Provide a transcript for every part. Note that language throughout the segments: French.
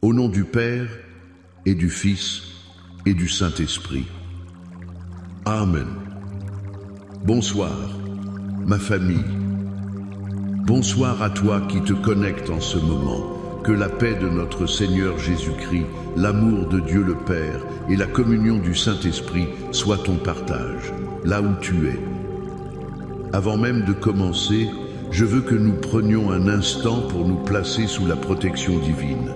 Au nom du Père, et du Fils, et du Saint-Esprit. Amen. Bonsoir, ma famille. Bonsoir à toi qui te connectes en ce moment. Que la paix de notre Seigneur Jésus-Christ, l'amour de Dieu le Père et la communion du Saint-Esprit soient ton partage, là où tu es. Avant même de commencer, je veux que nous prenions un instant pour nous placer sous la protection divine.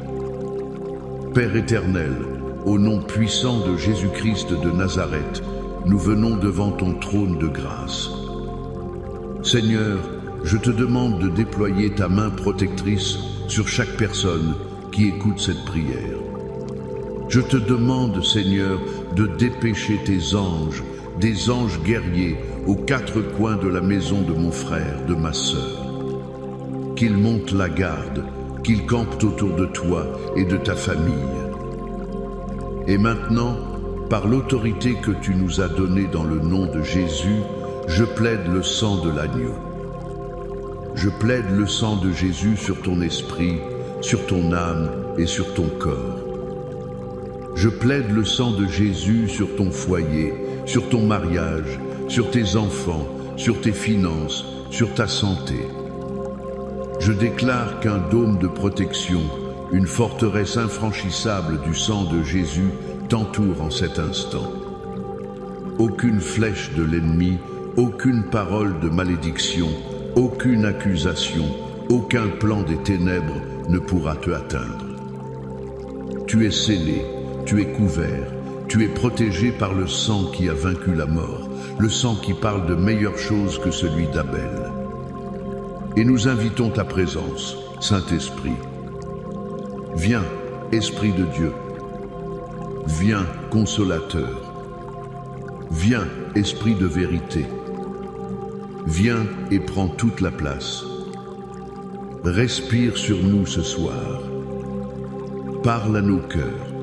Père éternel, au nom puissant de Jésus-Christ de Nazareth, nous venons devant ton trône de grâce. Seigneur, je te demande de déployer ta main protectrice sur chaque personne qui écoute cette prière. Je te demande, Seigneur, de dépêcher tes anges, des anges guerriers, aux quatre coins de la maison de mon frère, de ma sœur. Qu'ils montent la garde, qu'ils campent autour de toi et de ta famille. Et maintenant, par l'autorité que tu nous as donnée dans le nom de Jésus, je plaide le sang de l'agneau. Je plaide le sang de Jésus sur ton esprit, sur ton âme et sur ton corps. Je plaide le sang de Jésus sur ton foyer, sur ton mariage, sur tes enfants, sur tes finances, sur ta santé. Je déclare qu'un dôme de protection, une forteresse infranchissable du sang de Jésus t'entoure en cet instant. Aucune flèche de l'ennemi, aucune parole de malédiction, aucune accusation, aucun plan des ténèbres ne pourra te atteindre. Tu es scellé, tu es couvert, tu es protégé par le sang qui a vaincu la mort, le sang qui parle de meilleures choses que celui d'Abel. Et nous invitons ta présence, Saint-Esprit. Viens, Esprit de Dieu. Viens, Consolateur. Viens, Esprit de vérité. Viens et prends toute la place. Respire sur nous ce soir. Parle à nos cœurs.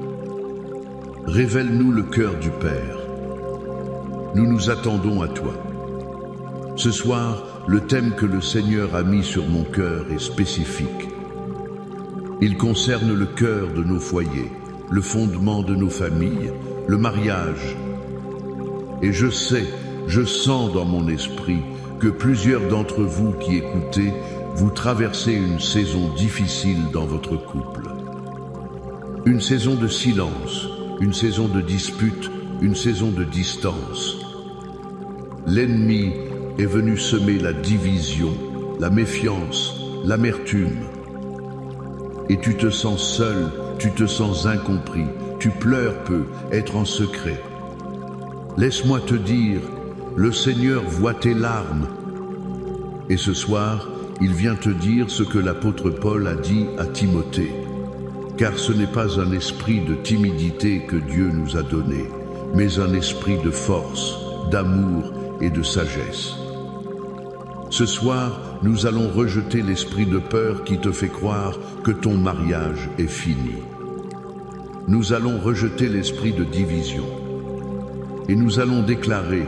Révèle-nous le cœur du Père. Nous nous attendons à toi. Ce soir, le thème que le Seigneur a mis sur mon cœur est spécifique. Il concerne le cœur de nos foyers, le fondement de nos familles, le mariage. Et je sais, je sens dans mon esprit que plusieurs d'entre vous qui écoutez, vous traversez une saison difficile dans votre couple. Une saison de silence, une saison de dispute, une saison de distance. L'ennemi est venu semer la division, la méfiance, l'amertume. Et tu te sens seul, tu te sens incompris, tu pleures peu, être en secret. Laisse-moi te dire, le Seigneur voit tes larmes. Et ce soir, il vient te dire ce que l'apôtre Paul a dit à Timothée. Car ce n'est pas un esprit de timidité que Dieu nous a donné, mais un esprit de force, d'amour et de sagesse. Ce soir, nous allons rejeter l'esprit de peur qui te fait croire que ton mariage est fini. Nous allons rejeter l'esprit de division. Et nous allons déclarer,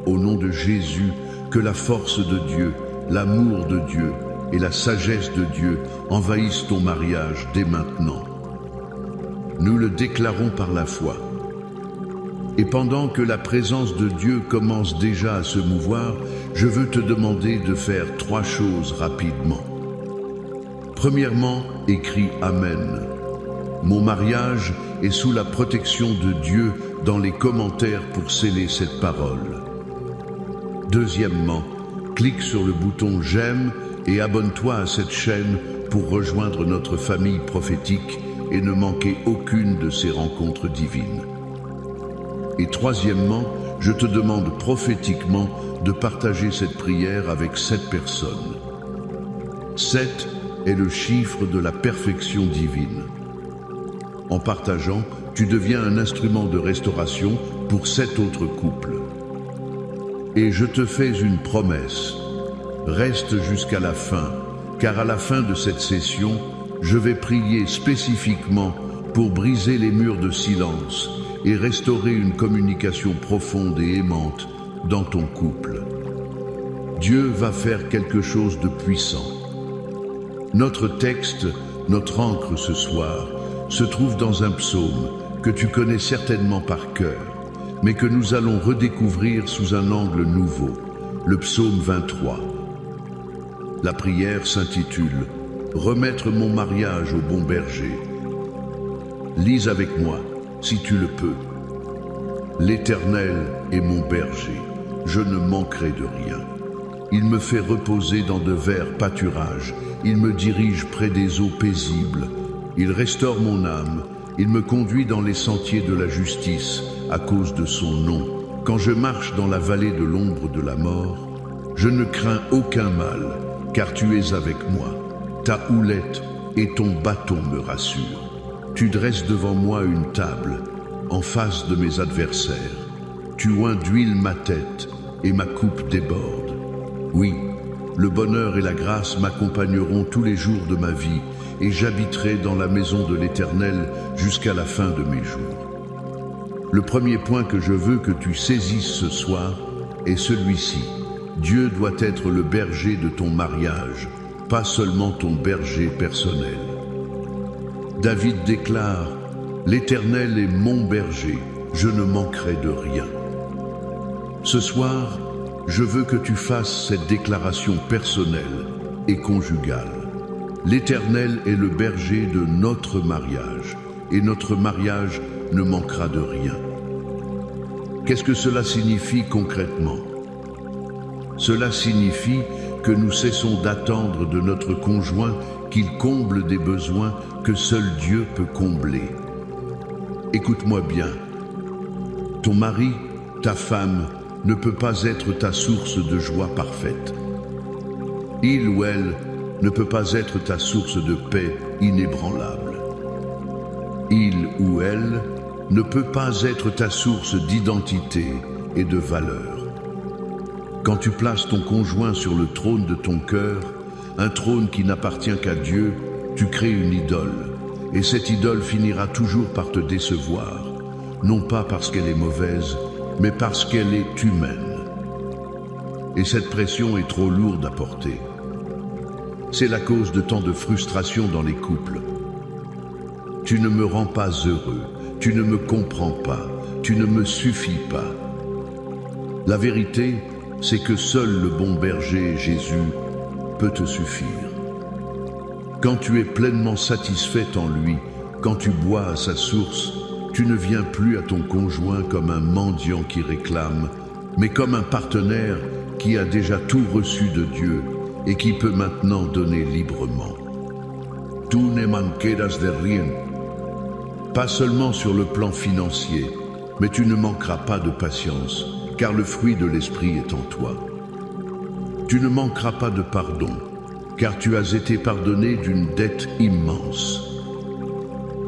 au nom de Jésus, que la force de Dieu, l'amour de Dieu et la sagesse de Dieu envahissent ton mariage dès maintenant. Nous le déclarons par la foi. Et pendant que la présence de Dieu commence déjà à se mouvoir, je veux te demander de faire 3 choses rapidement. Premièrement, écris Amen. Mon mariage est sous la protection de Dieu dans les commentaires pour sceller cette parole. Deuxièmement, clique sur le bouton J'aime et abonne-toi à cette chaîne pour rejoindre notre famille prophétique et ne manquer aucune de ces rencontres divines. Et troisièmement, je te demande prophétiquement de partager cette prière avec 7 personnes. 7 est le chiffre de la perfection divine. En partageant, tu deviens un instrument de restauration pour 7 autres couples. Et je te fais une promesse. Reste jusqu'à la fin, car à la fin de cette session, je vais prier spécifiquement pour briser les murs de silence et restaurer une communication profonde et aimante dans ton couple. Dieu va faire quelque chose de puissant. Notre texte, notre ancre ce soir, se trouve dans un psaume que tu connais certainement par cœur, mais que nous allons redécouvrir sous un angle nouveau, le psaume 23. La prière s'intitule « Remettre mon mariage au bon berger ». Lis avec moi, si tu le peux. L'Éternel est mon berger, je ne manquerai de rien. Il me fait reposer dans de verts pâturages, il me dirige près des eaux paisibles. Il restaure mon âme, il me conduit dans les sentiers de la justice à cause de son nom. Quand je marche dans la vallée de l'ombre de la mort, je ne crains aucun mal, car tu es avec moi. Ta houlette et ton bâton me rassurent. Tu dresses devant moi une table, en face de mes adversaires. Tu oins d'huile ma tête, et ma coupe déborde. Oui, le bonheur et la grâce m'accompagneront tous les jours de ma vie, et j'habiterai dans la maison de l'Éternel jusqu'à la fin de mes jours. Le premier point que je veux que tu saisisses ce soir est celui-ci. Dieu doit être le berger de ton mariage, pas seulement ton berger personnel. David déclare « L'Éternel est mon berger, je ne manquerai de rien ». Ce soir, je veux que tu fasses cette déclaration personnelle et conjugale. L'Éternel est le berger de notre mariage, et notre mariage ne manquera de rien. Qu'est-ce que cela signifie concrètement? Cela signifie que nous cessons d'attendre de notre conjoint qu'il comble des besoins que seul Dieu peut combler. Écoute-moi bien. Ton mari, ta femme, ne peut pas être ta source de joie parfaite. Il ou elle ne peut pas être ta source de paix inébranlable. Il ou elle ne peut pas être ta source d'identité et de valeur. Quand tu places ton conjoint sur le trône de ton cœur, un trône qui n'appartient qu'à Dieu, tu crées une idole. Et cette idole finira toujours par te décevoir, non pas parce qu'elle est mauvaise, mais parce qu'elle est humaine. Et cette pression est trop lourde à porter. C'est la cause de tant de frustration dans les couples. Tu ne me rends pas heureux, tu ne me comprends pas, tu ne me suffis pas. La vérité, c'est que seul le bon berger, Jésus, peut te suffire. Quand tu es pleinement satisfait en lui, quand tu bois à sa source, tu ne viens plus à ton conjoint comme un mendiant qui réclame, mais comme un partenaire qui a déjà tout reçu de Dieu et qui peut maintenant donner librement. Tu ne manqueras de rien. Pas seulement sur le plan financier, mais tu ne manqueras pas de patience, car le fruit de l'esprit est en toi. Tu ne manqueras pas de pardon, car tu as été pardonné d'une dette immense.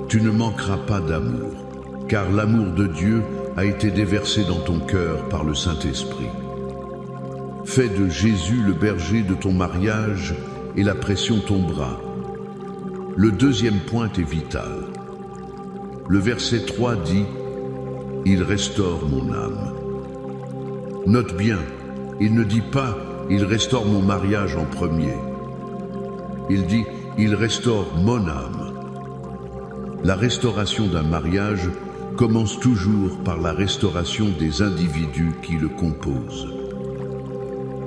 Tu ne manqueras pas d'amour, car l'amour de Dieu a été déversé dans ton cœur par le Saint-Esprit. Fais de Jésus le berger de ton mariage et la pression tombera. Le deuxième point est vital. Le verset 3 dit « Il restaure mon âme ». Note bien, il ne dit pas « Il restaure mon mariage en premier ». Il dit « Il restaure mon âme ». La restauration d'un mariage commence toujours par la restauration des individus qui le composent.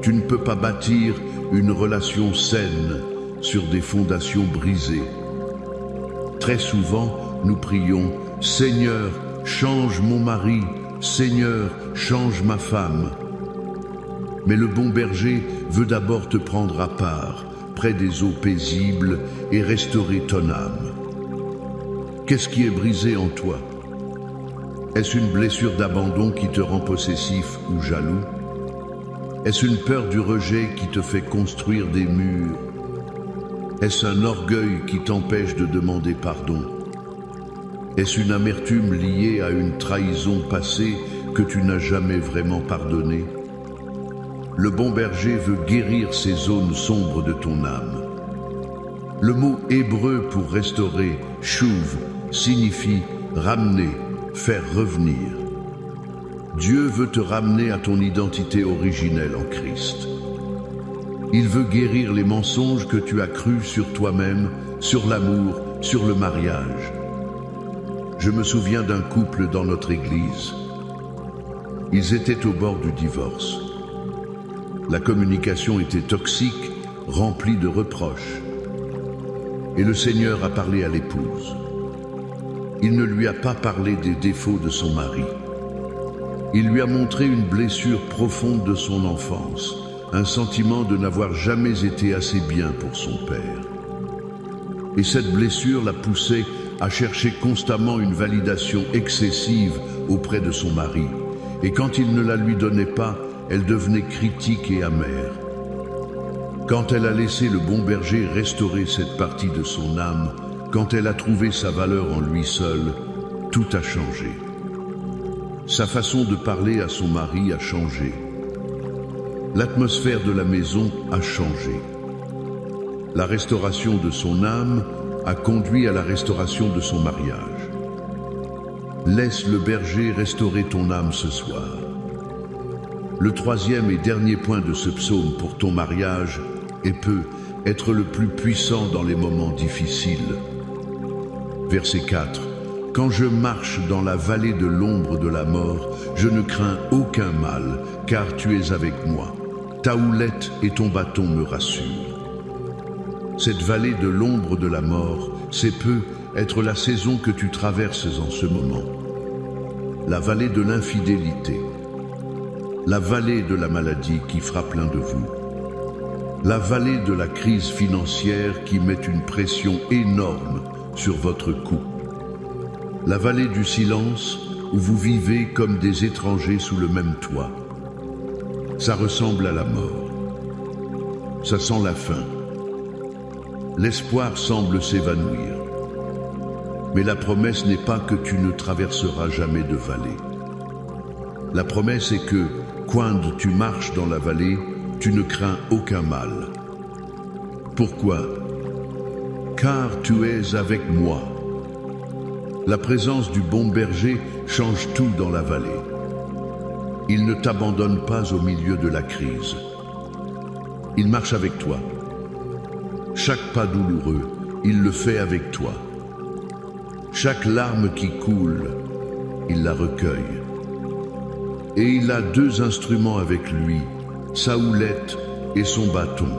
Tu ne peux pas bâtir une relation saine sur des fondations brisées. Très souvent, nous prions « Seigneur, change mon mari, Seigneur, change ma femme ». Mais le bon berger veut d'abord te prendre à part, près des eaux paisibles, et restaurer ton âme. Qu'est-ce qui est brisé en toi? Est-ce une blessure d'abandon qui te rend possessif ou jaloux? Est-ce une peur du rejet qui te fait construire des murs? Est-ce un orgueil qui t'empêche de demander pardon? Est-ce une amertume liée à une trahison passée que tu n'as jamais vraiment pardonnée? Le bon berger veut guérir ces zones sombres de ton âme. Le mot hébreu pour restaurer, shuv, signifie ramener, faire revenir. Dieu veut te ramener à ton identité originelle en Christ. Il veut guérir les mensonges que tu as crus sur toi-même, sur l'amour, sur le mariage. Je me souviens d'un couple dans notre église. Ils étaient au bord du divorce. La communication était toxique, remplie de reproches. Et le Seigneur a parlé à l'épouse. Il ne lui a pas parlé des défauts de son mari. Il lui a montré une blessure profonde de son enfance, un sentiment de n'avoir jamais été assez bien pour son père. Et cette blessure l'a poussé à chercher constamment une validation excessive auprès de son mari. Et quand il ne la lui donnait pas, elle devenait critique et amère. Quand elle a laissé le bon berger restaurer cette partie de son âme, quand elle a trouvé sa valeur en lui seul, tout a changé. Sa façon de parler à son mari a changé. L'atmosphère de la maison a changé. La restauration de son âme a conduit à la restauration de son mariage. Laisse le berger restaurer ton âme ce soir. Le troisième et dernier point de ce psaume pour ton mariage et peut être le plus puissant dans les moments difficiles. Verset 4. Quand je marche dans la vallée de l'ombre de la mort, je ne crains aucun mal, car tu es avec moi. Ta houlette et ton bâton me rassurent. Cette vallée de l'ombre de la mort, c'est peut être la saison que tu traverses en ce moment. La vallée de l'infidélité, la vallée de la maladie qui frappe l'un de vous, la vallée de la crise financière qui met une pression énorme sur votre couple, la vallée du silence où vous vivez comme des étrangers sous le même toit. Ça ressemble à la mort. Ça sent la fin. L'espoir semble s'évanouir. Mais la promesse n'est pas que tu ne traverseras jamais de vallée. La promesse est que, quand tu marches dans la vallée, tu ne crains aucun mal. Pourquoi? Car tu es avec moi. La présence du bon berger change tout dans la vallée. Il ne t'abandonne pas au milieu de la crise. Il marche avec toi. Chaque pas douloureux, il le fait avec toi. Chaque larme qui coule, il la recueille. Et il a deux instruments avec lui, sa houlette et son bâton.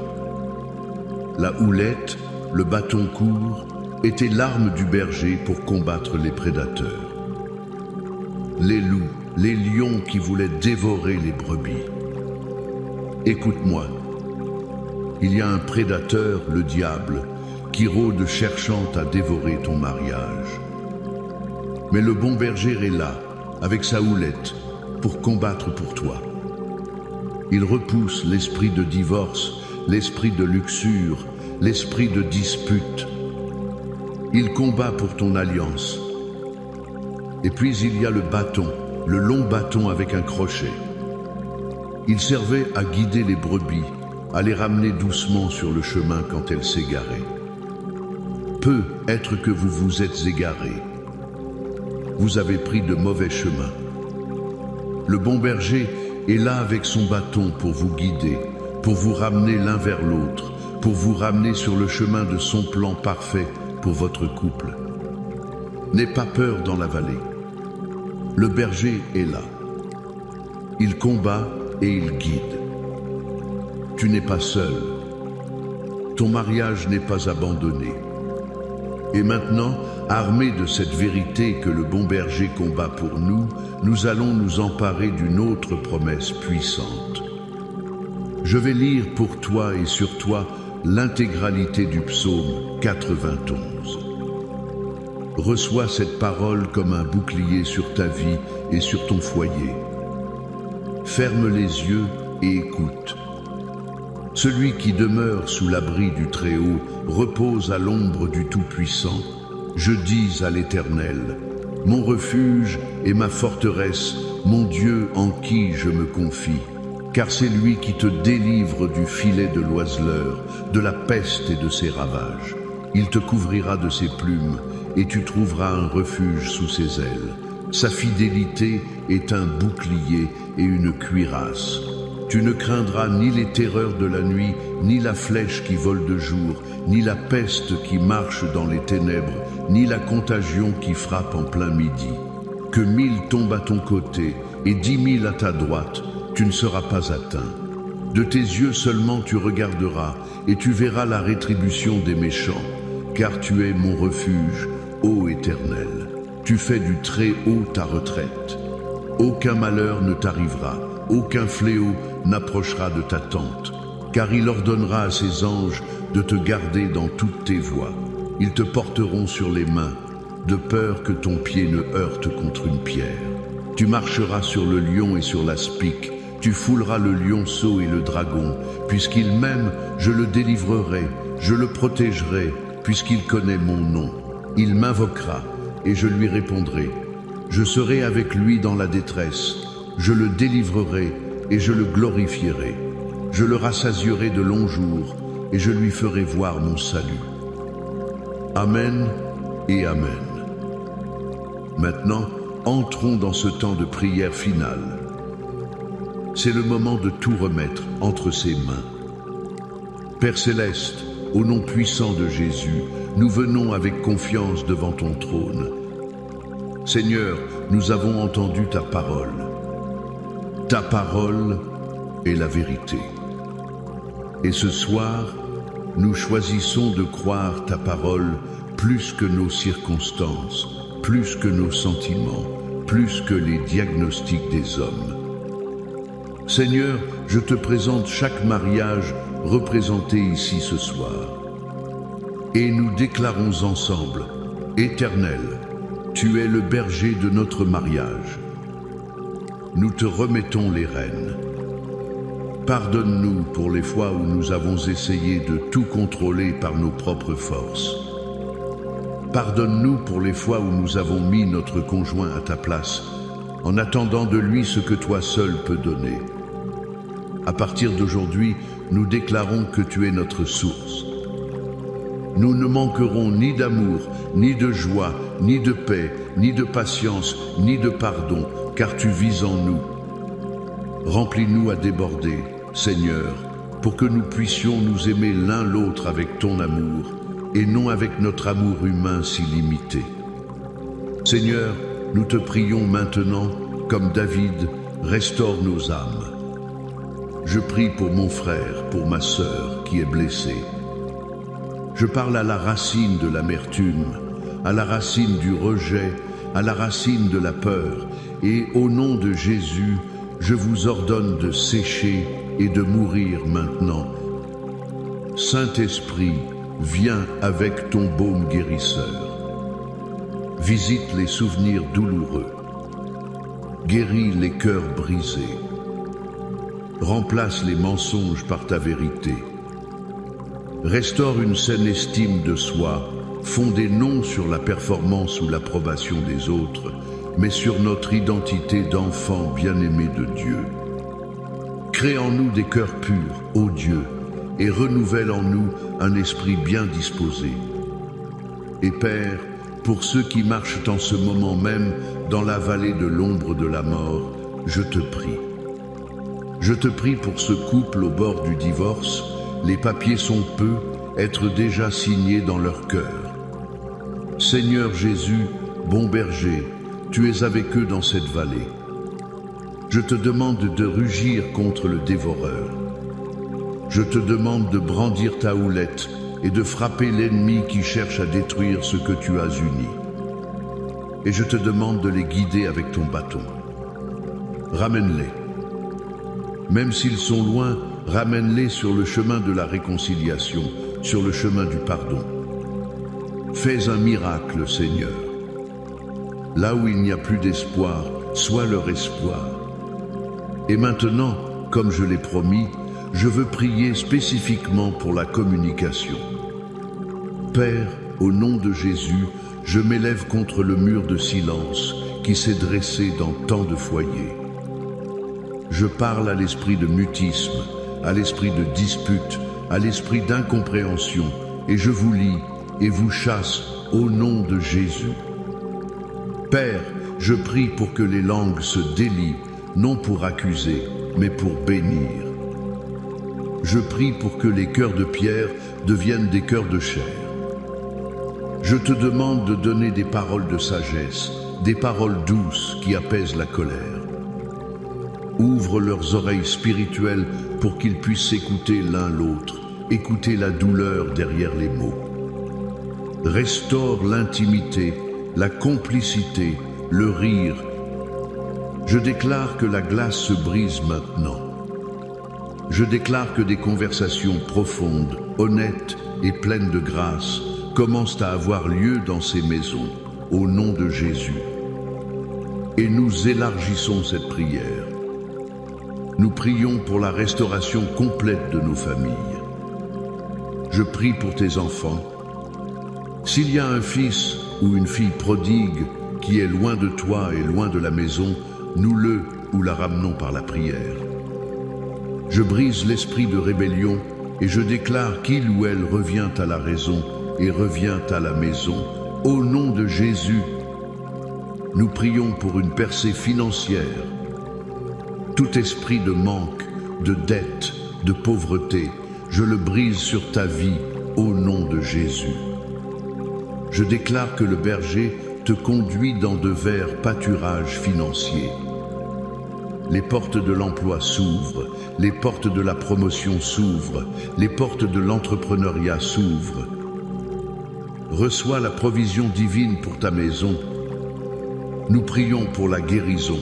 La houlette, le bâton court, était l'arme du berger pour combattre les prédateurs. Les loups, les lions qui voulaient dévorer les brebis. Écoute-moi, il y a un prédateur, le diable, qui rôde cherchant à dévorer ton mariage. Mais le bon berger est là, avec sa houlette, pour combattre pour toi. Il repousse l'esprit de divorce, l'esprit de luxure, l'esprit de dispute. Il combat pour ton alliance. Et puis il y a le bâton, le long bâton avec un crochet. Il servait à guider les brebis, à les ramener doucement sur le chemin quand elles s'égaraient. Peut être que vous vous êtes égarés. Vous avez pris de mauvais chemins. Le bon berger est là avec son bâton pour vous guider, pour vous ramener l'un vers l'autre, pour vous ramener sur le chemin de son plan parfait pour votre couple. N'aie pas peur dans la vallée. Le berger est là. Il combat et il guide. Tu n'es pas seul. Ton mariage n'est pas abandonné. Et maintenant, armés de cette vérité que le bon berger combat pour nous, nous allons nous emparer d'une autre promesse puissante. Je vais lire pour toi et sur toi l'intégralité du psaume 91. Reçois cette parole comme un bouclier sur ta vie et sur ton foyer. Ferme les yeux et écoute. Celui qui demeure sous l'abri du Très-Haut repose à l'ombre du Tout-Puissant. Je dis à l'Éternel, mon refuge et ma forteresse, mon Dieu en qui je me confie. Car c'est lui qui te délivre du filet de l'oiseleur, de la peste et de ses ravages. Il te couvrira de ses plumes, et tu trouveras un refuge sous ses ailes. Sa fidélité est un bouclier et une cuirasse. Tu ne craindras ni les terreurs de la nuit, ni la flèche qui vole de jour, ni la peste qui marche dans les ténèbres, ni la contagion qui frappe en plein midi. Que 1000 tombent à ton côté et 10 000 à ta droite, tu ne seras pas atteint. De tes yeux seulement tu regarderas et tu verras la rétribution des méchants, car tu es mon refuge, ô Éternel. Tu fais du très haut ta retraite. Aucun malheur ne t'arrivera, aucun fléau n'approchera de ta tente, car il ordonnera à ses anges de te garder dans toutes tes voies. Ils te porteront sur les mains, de peur que ton pied ne heurte contre une pierre. Tu marcheras sur le lion et sur l'aspic, tu fouleras le lionceau et le dragon, puisqu'il m'aime, je le délivrerai, je le protégerai, puisqu'il connaît mon nom. Il m'invoquera, et je lui répondrai. Je serai avec lui dans la détresse, je le délivrerai, et je le glorifierai. Je le rassasierai de longs jours, et je lui ferai voir mon salut. Amen et Amen. Maintenant, entrons dans ce temps de prière finale. C'est le moment de tout remettre entre ses mains. Père Céleste, au nom puissant de Jésus, nous venons avec confiance devant ton trône. Seigneur, nous avons entendu ta parole. Ta parole est la vérité. Et ce soir, nous choisissons de croire ta parole plus que nos circonstances, plus que nos sentiments, plus que les diagnostics des hommes. Seigneur, je te présente chaque mariage représenté ici ce soir. Et nous déclarons ensemble, Éternel, tu es le berger de notre mariage. Nous te remettons les rênes. Pardonne-nous pour les fois où nous avons essayé de tout contrôler par nos propres forces. Pardonne-nous pour les fois où nous avons mis notre conjoint à ta place, en attendant de lui ce que toi seul peux donner. À partir d'aujourd'hui, nous déclarons que tu es notre source. Nous ne manquerons ni d'amour, ni de joie, ni de paix, ni de patience, ni de pardon, car tu vis en nous. Remplis-nous à déborder, Seigneur, pour que nous puissions nous aimer l'un l'autre avec ton amour, et non avec notre amour humain si limité. Seigneur, nous te prions maintenant, comme David, restaure nos âmes. Je prie pour mon frère, pour ma sœur qui est blessée. Je parle à la racine de l'amertume, à la racine du rejet, à la racine de la peur, et au nom de Jésus, je vous ordonne de sécher et de mourir maintenant. Saint-Esprit, viens avec ton baume guérisseur. Visite les souvenirs douloureux. Guéris les cœurs brisés. Remplace les mensonges par ta vérité. Restaure une saine estime de soi, fondée non sur la performance ou l'approbation des autres, mais sur notre identité d'enfant bien-aimé de Dieu. Crée en nous des cœurs purs, ô Dieu, et renouvelle en nous un esprit bien disposé. Et Père, pour ceux qui marchent en ce moment même dans la vallée de l'ombre de la mort, je te prie. Je te prie pour ce couple au bord du divorce, les papiers sont peu, être déjà signés dans leur cœur. Seigneur Jésus, bon berger, tu es avec eux dans cette vallée. Je te demande de rugir contre le dévoreur. Je te demande de brandir ta houlette et de frapper l'ennemi qui cherche à détruire ce que tu as uni. Et je te demande de les guider avec ton bâton. Ramène-les. Même s'ils sont loin, ramène-les sur le chemin de la réconciliation, sur le chemin du pardon. Fais un miracle, Seigneur. Là où il n'y a plus d'espoir, sois leur espoir. Et maintenant, comme je l'ai promis, je veux prier spécifiquement pour la communication. Père, au nom de Jésus, je m'élève contre le mur de silence qui s'est dressé dans tant de foyers. Je parle à l'esprit de mutisme, à l'esprit de dispute, à l'esprit d'incompréhension, et je vous lie et vous chasse au nom de Jésus. Père, je prie pour que les langues se délient, non pour accuser, mais pour bénir. je prie pour que les cœurs de pierre deviennent des cœurs de chair. Je te demande de donner des paroles de sagesse, des paroles douces qui apaisent la colère. Ouvre leurs oreilles spirituelles pour qu'ils puissent écouter l'un l'autre, écouter la douleur derrière les mots. Restaure l'intimité, la complicité, le rire. Je déclare que la glace se brise maintenant. Je déclare que des conversations profondes, honnêtes et pleines de grâce commencent à avoir lieu dans ces maisons, au nom de Jésus. Et nous élargissons cette prière. Nous prions pour la restauration complète de nos familles. Je prie pour tes enfants. S'il y a un fils ou une fille prodigue qui est loin de toi et loin de la maison, nous le ou la ramenons par la prière. Je brise l'esprit de rébellion et je déclare qu'il ou elle revient à la raison et revient à la maison. Au nom de Jésus, nous prions pour une percée financière. Tout esprit de manque, de dette, de pauvreté, je le brise sur ta vie au nom de Jésus. Je déclare que le berger te conduit dans de verts pâturages financiers. Les portes de l'emploi s'ouvrent, les portes de la promotion s'ouvrent, les portes de l'entrepreneuriat s'ouvrent. Reçois la provision divine pour ta maison. Nous prions pour la guérison.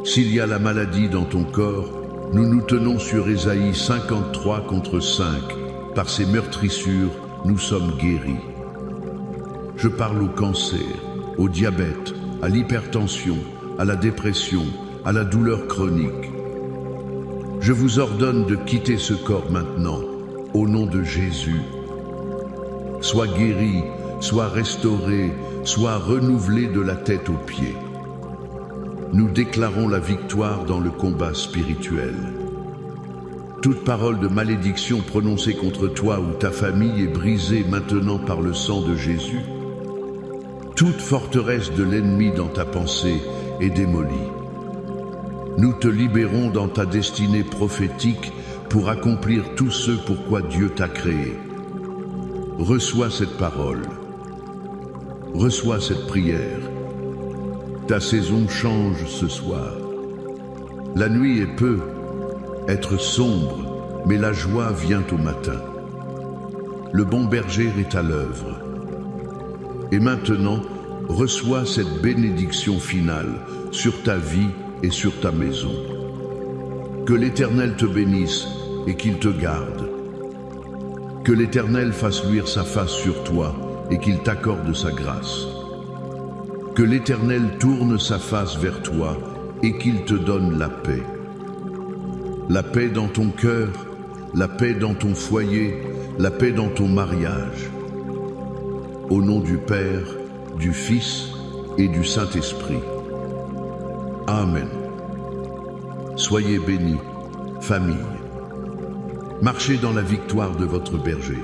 S'il y a la maladie dans ton corps, nous nous tenons sur Ésaïe 53 contre 5. Par ses meurtrissures, nous sommes guéris. Je parle au cancer, au diabète, à l'hypertension, à la dépression, à la douleur chronique. Je vous ordonne de quitter ce corps maintenant, au nom de Jésus. Sois guéri, sois restauré, sois renouvelé de la tête aux pieds. Nous déclarons la victoire dans le combat spirituel. Toute parole de malédiction prononcée contre toi ou ta famille est brisée maintenant par le sang de Jésus. Toute forteresse de l'ennemi dans ta pensée est démolie. Nous te libérons dans ta destinée prophétique pour accomplir tout ce pourquoi Dieu t'a créé. Reçois cette parole. Reçois cette prière. Ta saison change ce soir. La nuit peut être sombre, mais la joie vient au matin. Le bon berger est à l'œuvre. Et maintenant, reçois cette bénédiction finale sur ta vie et sur ta maison. Que l'Éternel te bénisse et qu'il te garde. Que l'Éternel fasse luire sa face sur toi et qu'il t'accorde sa grâce. Que l'Éternel tourne sa face vers toi et qu'il te donne la paix. La paix dans ton cœur, la paix dans ton foyer, la paix dans ton mariage. Au nom du Père, du Fils et du Saint-Esprit. Amen. Soyez bénis, famille. Marchez dans la victoire de votre berger.